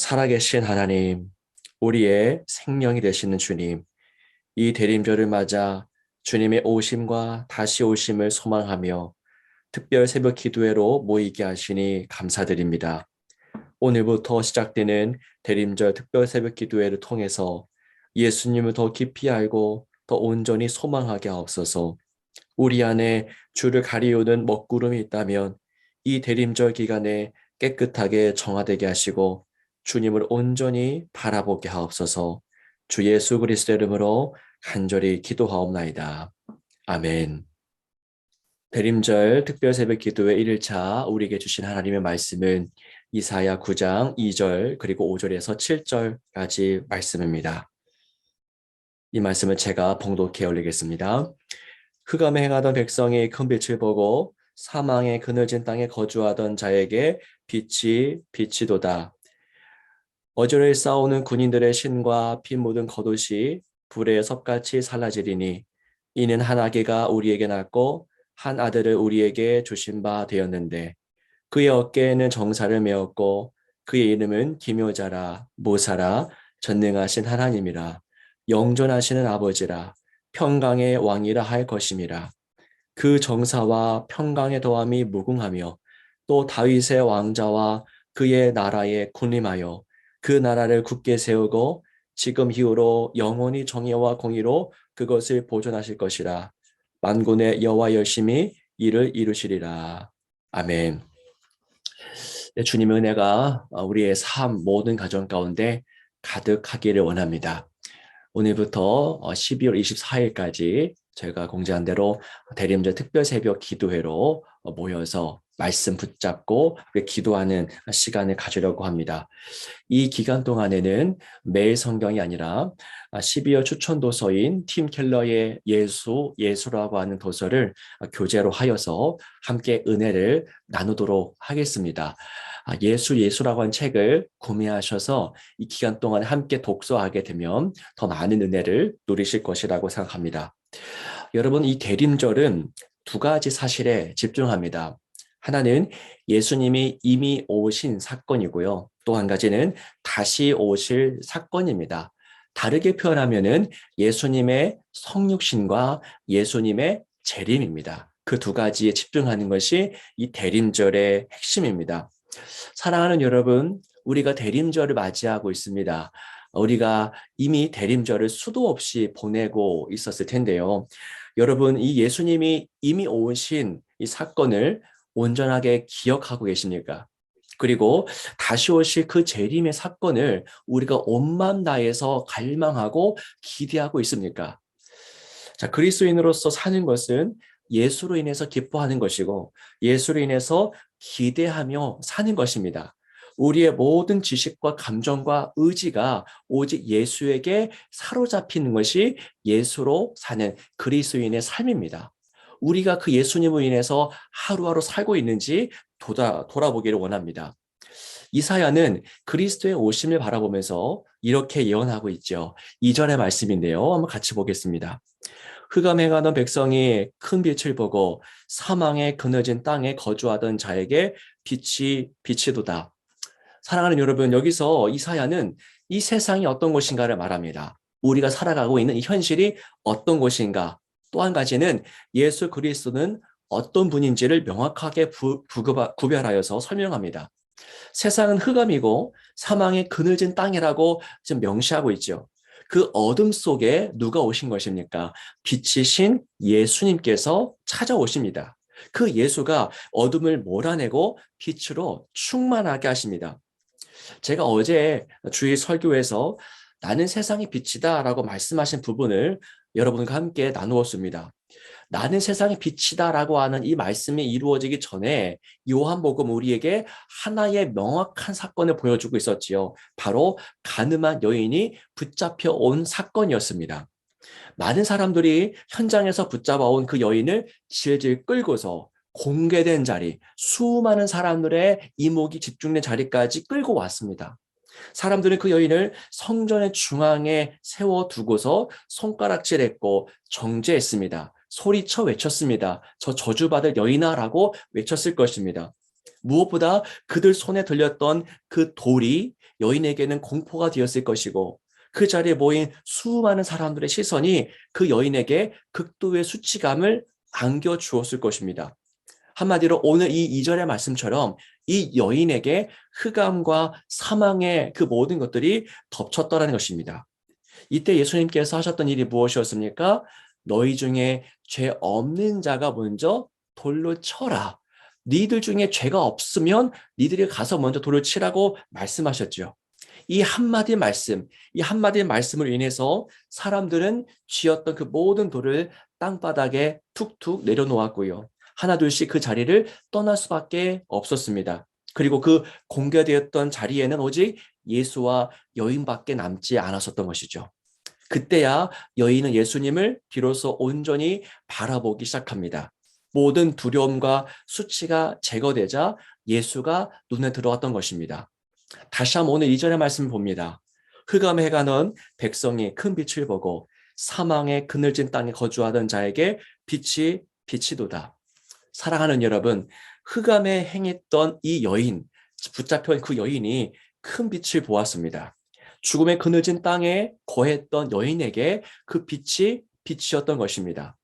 살아계신 하나님, 우리의 생명이 되시는 주님, 이 대림절을 맞아 주님의 오심과 다시 오심을 소망하며 특별 새벽 기도회로 모이게 하시니 감사드립니다. 오늘부터 시작되는 대림절 특별 새벽 기도회를 통해서 예수님을 더 깊이 알고 더 온전히 소망하게 하옵소서. 우리 안에 주를 가리우는 먹구름이 있다면 이 대림절 기간에 깨끗하게 정화되게 하시고 주님을 온전히 바라보게 하옵소서. 주 예수 그리스도의 이름으로 간절히 기도하옵나이다. 아멘. 대림절 특별 새벽 기도회 1일차 우리에게 주신 하나님의 말씀은 이사야 9장 2절 그리고 5절에서 7절까지 말씀입니다. 이 말씀을 제가 봉독해 올리겠습니다. 흑암에 행하던 백성이 큰 빛을 보고 사망의 그늘진 땅에 거주하던 자에게 빛이 비치도다. 어조를 싸우는 군인들의 신과 피 묻은 겉옷이 불에 섭같이 살라지리니 이는 한 아기가 우리에게 낳고 한 아들을 우리에게 주신 바 되었는데 그의 어깨에는 정사를 메었고 그의 이름은 기묘자라 모사라 전능하신 하나님이라 영존하시는 아버지라 평강의 왕이라 할 것임이라. 그 정사와 평강의 더함이 무궁하며 또 다윗의 왕자와 그의 나라에 군림하여 그 나라를 굳게 세우고 지금 이후로 영원히 정의와 공의로 그것을 보존하실 것이라. 만군의 여호와 열심히 이를 이루시리라. 아멘. 네, 주님의 은혜가 우리의 삶 모든 가정 가운데 가득하기를 원합니다. 오늘부터 12월 24일까지 저희가 공지한 대로 대림절 특별 새벽 기도회로 모여서 말씀 붙잡고 기도하는 시간을 가지려고 합니다. 이 기간 동안에는 매일 성경이 아니라 12월 추천 도서인 팀 켈러의 예수라고 하는 도서를 교재로 하여서 함께 은혜를 나누도록 하겠습니다. 예수라고 하는 책을 구매하셔서 이 기간 동안 함께 독서하게 되면 더 많은 은혜를 누리실 것이라고 생각합니다. 여러분, 이 대림절은 두 가지 사실에 집중합니다. 하나는 예수님이 이미 오신 사건이고요. 또 한 가지는 다시 오실 사건입니다. 다르게 표현하면은 예수님의 성육신과 예수님의 재림입니다. 그 두 가지에 집중하는 것이 이 대림절의 핵심입니다. 사랑하는 여러분, 우리가 대림절을 맞이하고 있습니다. 우리가 이미 대림절을 수도 없이 보내고 있었을 텐데요. 여러분, 이 예수님이 이미 오신 이 사건을 온전하게 기억하고 계십니까? 그리고 다시 오실 그 재림의 사건을 우리가 온 마음 다해서 갈망하고 기대하고 있습니까? 자, 그리스도인으로서 사는 것은 예수로 인해서 기뻐하는 것이고 예수로 인해서 기대하며 사는 것입니다. 우리의 모든 지식과 감정과 의지가 오직 예수에게 사로잡히는 것이 예수로 사는 그리스도인의 삶입니다. 우리가 그 예수님으로 인해서 하루하루 살고 있는지 돌아보기를 원합니다. 이사야는 그리스도의 오심을 바라보면서 이렇게 예언하고 있죠. 2절의 말씀인데요. 한번 같이 보겠습니다. 흑암에 가던 백성이 큰 빛을 보고 사망의 그늘진 땅에 거주하던 자에게 빛이 비치도다. 사랑하는 여러분, 여기서 이사야는 이 세상이 어떤 곳인가를 말합니다. 우리가 살아가고 있는 이 현실이 어떤 곳인가. 또 한 가지는 예수 그리스도는 어떤 분인지를 명확하게 구별하여서 설명합니다. 세상은 흑암이고 사망의 그늘진 땅이라고 지금 명시하고 있죠. 그 어둠 속에 누가 오신 것입니까? 빛이신 예수님께서 찾아오십니다. 그 예수가 어둠을 몰아내고 빛으로 충만하게 하십니다. 제가 어제 주일 설교에서 나는 세상의 빛이다 라고 말씀하신 부분을 여러분과 함께 나누었습니다. 나는 세상의 빛이다 라고 하는 이 말씀이 이루어지기 전에 요한복음 우리에게 하나의 명확한 사건을 보여주고 있었지요. 바로 가늠한 여인이 붙잡혀 온 사건이었습니다. 많은 사람들이 현장에서 붙잡아온 그 여인을 질질 끌고서 공개된 자리, 수많은 사람들의 이목이 집중된 자리까지 끌고 왔습니다. 사람들은 그 여인을 성전의 중앙에 세워두고서 손가락질했고 정죄했습니다. 소리쳐 외쳤습니다. 저 저주받을 여인아라고 외쳤을 것입니다. 무엇보다 그들 손에 들렸던 그 돌이 여인에게는 공포가 되었을 것이고 그 자리에 모인 수많은 사람들의 시선이 그 여인에게 극도의 수치감을 안겨주었을 것입니다. 한마디로 오늘 이 2절의 말씀처럼 이 여인에게 흑암과 사망의 그 모든 것들이 덮쳤더라는 것입니다. 이때 예수님께서 하셨던 일이 무엇이었습니까? 너희 중에 죄 없는 자가 먼저 돌로 쳐라. 니들 중에 죄가 없으면 니들이 가서 먼저 돌을 치라고 말씀하셨죠. 이 한마디 말씀, 이 한마디 말씀을 인해서 사람들은 쥐었던 그 모든 돌을 땅바닥에 툭툭 내려놓았고요. 하나둘씩 그 자리를 떠날 수밖에 없었습니다. 그리고 그 공개되었던 자리에는 오직 예수와 여인밖에 남지 않았었던 것이죠. 그때야 여인은 예수님을 비로소 온전히 바라보기 시작합니다. 모든 두려움과 수치가 제거되자 예수가 눈에 들어왔던 것입니다. 다시 한번 오늘 2절의 말씀을 봅니다. 흑암의 해가 넣은 백성이 큰 빛을 보고 사망의 그늘진 땅에 거주하던 자에게 빛이 비치도다. 사랑하는 여러분, 흑암에 행했던 이 여인, 붙잡혀 그 여인이 큰 빛을 보았습니다. 죽음의 그늘진 땅에 거했던 여인에게 그 빛이 빛이었던 것입니다.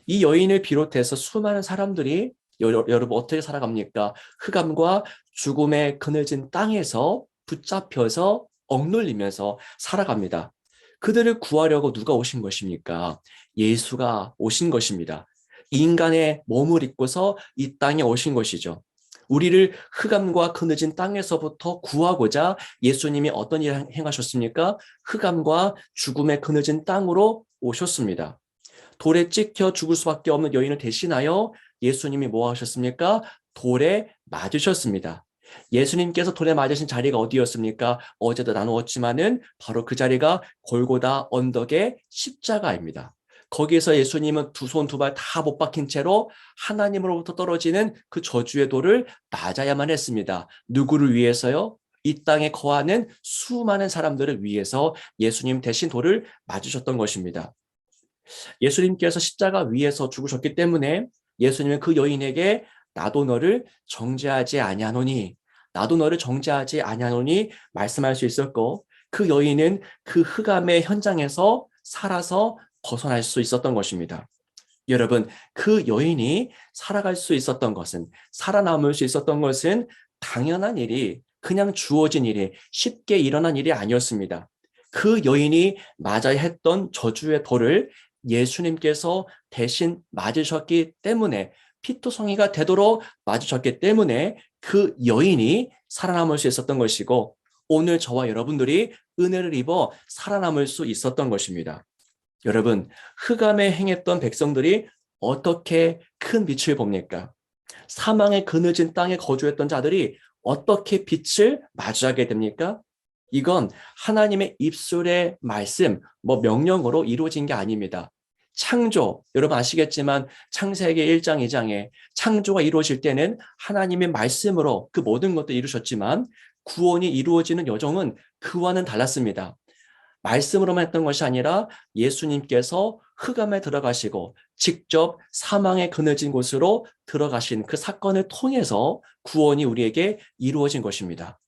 이 여인을 비롯해서 수많은 사람들이 여러분 어떻게 살아갑니까? 흑암과 죽음의 그늘진 땅에서 붙잡혀서 억눌리면서 살아갑니다. 그들을 구하려고 누가 오신 것입니까? 예수가 오신 것입니다. 인간의 몸을 입고서 이 땅에 오신 것이죠. 우리를 흑암과 그늘진 땅에서부터 구하고자 예수님이 어떤 일을 행하셨습니까? 흑암과 죽음의 그늘진 땅으로 오셨습니다. 돌에 찍혀 죽을 수밖에 없는 여인을 대신하여 예수님이 뭐 하셨습니까? 돌에 맞으셨습니다. 예수님께서 돌에 맞으신 자리가 어디였습니까? 어제도 나누었지만은 바로 그 자리가 골고다 언덕의 십자가입니다. 거기에서 예수님은 두 손 두 발 다 못 박힌 채로 하나님으로부터 떨어지는 그 저주의 돌을 맞아야만 했습니다. 누구를 위해서요? 이 땅에 거하는 수많은 사람들을 위해서 예수님 대신 돌을 맞으셨던 것입니다. 예수님께서 십자가 위에서 죽으셨기 때문에 예수님은 그 여인에게 나도 너를 정죄하지 아니하노니 나도 너를 정죄하지 아니하노니 말씀할 수 있었고 그 여인은 그 흑암의 현장에서 살아서 벗어날 수 있었던 것입니다. 여러분, 그 여인이 살아갈 수 있었던 것은 살아남을 수 있었던 것은 당연한 일이 그냥 주어진 일이 쉽게 일어난 일이 아니었습니다. 그 여인이 맞아야 했던 저주의 돌을 예수님께서 대신 맞으셨기 때문에 피투성이가 되도록 맞으셨기 때문에 그 여인이 살아남을 수 있었던 것이고 오늘 저와 여러분들이 은혜를 입어 살아남을 수 있었던 것입니다. 여러분, 흑암에 행했던 백성들이 어떻게 큰 빛을 봅니까? 사망의 그늘진 땅에 거주했던 자들이 어떻게 빛을 마주하게 됩니까? 이건 하나님의 입술의 말씀, 명령으로 이루어진 게 아닙니다. 창조, 여러분 아시겠지만 창세기 1장, 2장에 창조가 이루어질 때는 하나님의 말씀으로 그 모든 것도 이루셨지만 구원이 이루어지는 여정은 그와는 달랐습니다. 말씀으로만 했던 것이 아니라 예수님께서 흑암에 들어가시고 직접 사망에 그늘진 곳으로 들어가신 그 사건을 통해서 구원이 우리에게 이루어진 것입니다.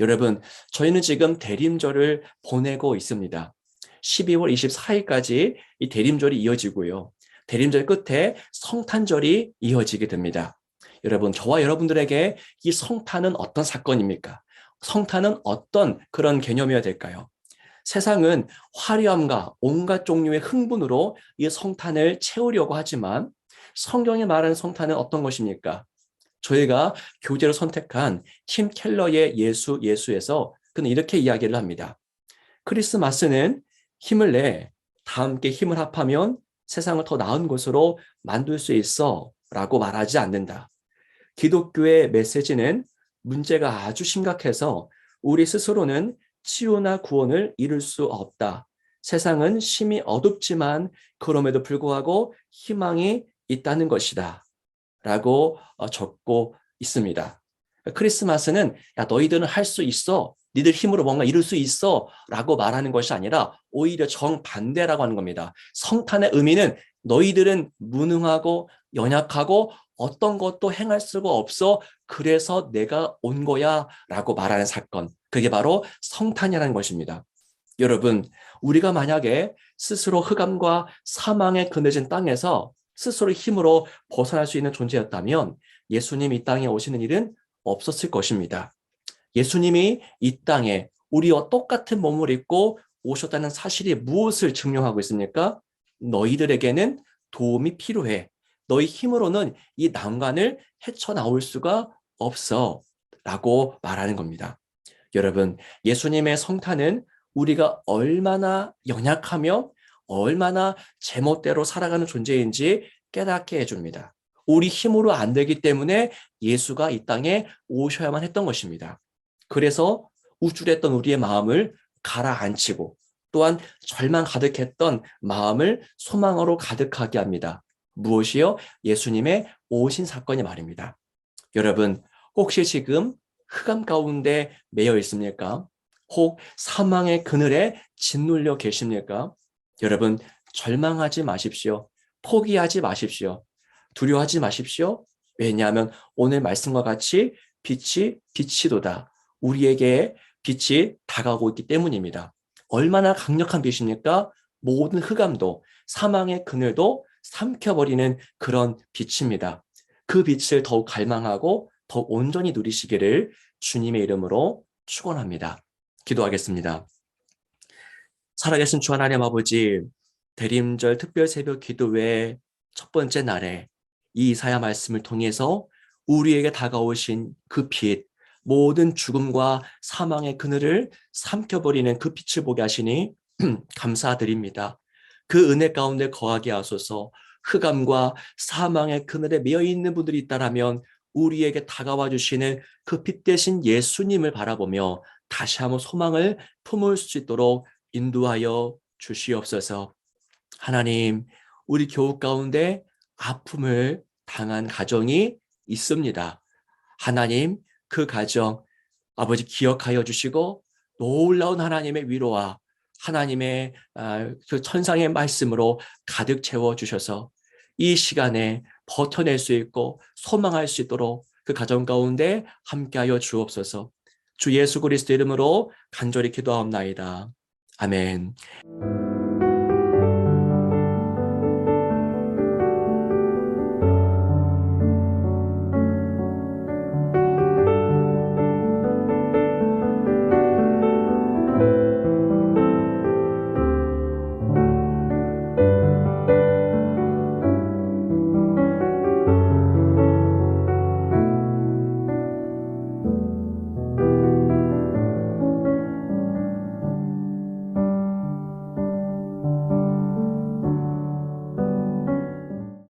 여러분, 저희는 지금 대림절을 보내고 있습니다. 12월 24일까지 이 대림절이 이어지고요. 대림절 끝에 성탄절이 이어지게 됩니다. 여러분, 저와 여러분들에게 이 성탄은 어떤 사건입니까? 성탄은 어떤 그런 개념이어야 될까요? 세상은 화려함과 온갖 종류의 흥분으로 이 성탄을 채우려고 하지만 성경이 말하는 성탄은 어떤 것입니까? 저희가 교재로 선택한 팀 켈러의 예수에서 그는 이렇게 이야기를 합니다. 크리스마스는 힘을 내, 다 함께 힘을 합하면 세상을 더 나은 곳으로 만들 수 있어 라고 말하지 않는다. 기독교의 메시지는 문제가 아주 심각해서 우리 스스로는 치유나 구원을 이룰 수 없다. 세상은 심히 어둡지만 그럼에도 불구하고 희망이 있다는 것이다. 라고 적고 있습니다. 크리스마스는 야 너희들은 할 수 있어. 니들 힘으로 뭔가 이룰 수 있어. 라고 말하는 것이 아니라 오히려 정반대라고 하는 겁니다. 성탄의 의미는 너희들은 무능하고 연약하고 어떤 것도 행할 수가 없어. 그래서 내가 온 거야. 라고 말하는 사건. 그게 바로 성탄이라는 것입니다. 여러분, 우리가 만약에 스스로 흑암과 사망에 그늘진 땅에서 스스로 힘으로 벗어날 수 있는 존재였다면 예수님 이 땅에 오시는 일은 없었을 것입니다. 예수님이 이 땅에 우리와 똑같은 몸을 입고 오셨다는 사실이 무엇을 증명하고 있습니까? 너희들에게는 도움이 필요해. 너희 힘으로는 이 난관을 헤쳐나올 수가 없어. 라고 말하는 겁니다. 여러분, 예수님의 성탄은 우리가 얼마나 연약하며 얼마나 제멋대로 살아가는 존재인지 깨닫게 해줍니다. 우리 힘으로 안 되기 때문에 예수가 이 땅에 오셔야만 했던 것입니다. 그래서 우쭐했던 우리의 마음을 가라앉히고 또한 절망 가득했던 마음을 소망으로 가득하게 합니다. 무엇이요? 예수님의 오신 사건이 말입니다. 여러분, 혹시 지금 흑암 가운데 매여 있습니까? 혹 사망의 그늘에 짓눌려 계십니까? 여러분, 절망하지 마십시오. 포기하지 마십시오. 두려워하지 마십시오. 왜냐하면 오늘 말씀과 같이 빛이도다. 우리에게 빛이 다가오고 있기 때문입니다. 얼마나 강력한 빛입니까? 모든 흑암도 사망의 그늘도 삼켜버리는 그런 빛입니다. 그 빛을 더욱 갈망하고 더 온전히 누리시기를 주님의 이름으로 축원합니다. 기도하겠습니다. 살아계신 주 하나님 아버지, 대림절 특별 새벽 기도회 첫 번째 날에 이 이사야 말씀을 통해서 우리에게 다가오신 그 빛, 모든 죽음과 사망의 그늘을 삼켜버리는 그 빛을 보게 하시니 감사드립니다. 그 은혜 가운데 거하게 하소서. 흑암과 사망의 그늘에 매여 있는 분들이 있다라면 우리에게 다가와 주시는 그 빛 대신 예수님을 바라보며 다시 한번 소망을 품을 수 있도록 인도하여 주시옵소서. 하나님, 우리 교우 가운데 아픔을 당한 가정이 있습니다. 하나님, 그 가정 아버지 기억하여 주시고 놀라운 하나님의 위로와 하나님의 그 천상의 말씀으로 가득 채워 주셔서 이 시간에 버텨낼 수 있고 소망할 수 있도록 그 가정 가운데 함께하여 주옵소서. 주 예수 그리스도 이름으로 간절히 기도하옵나이다. 아멘.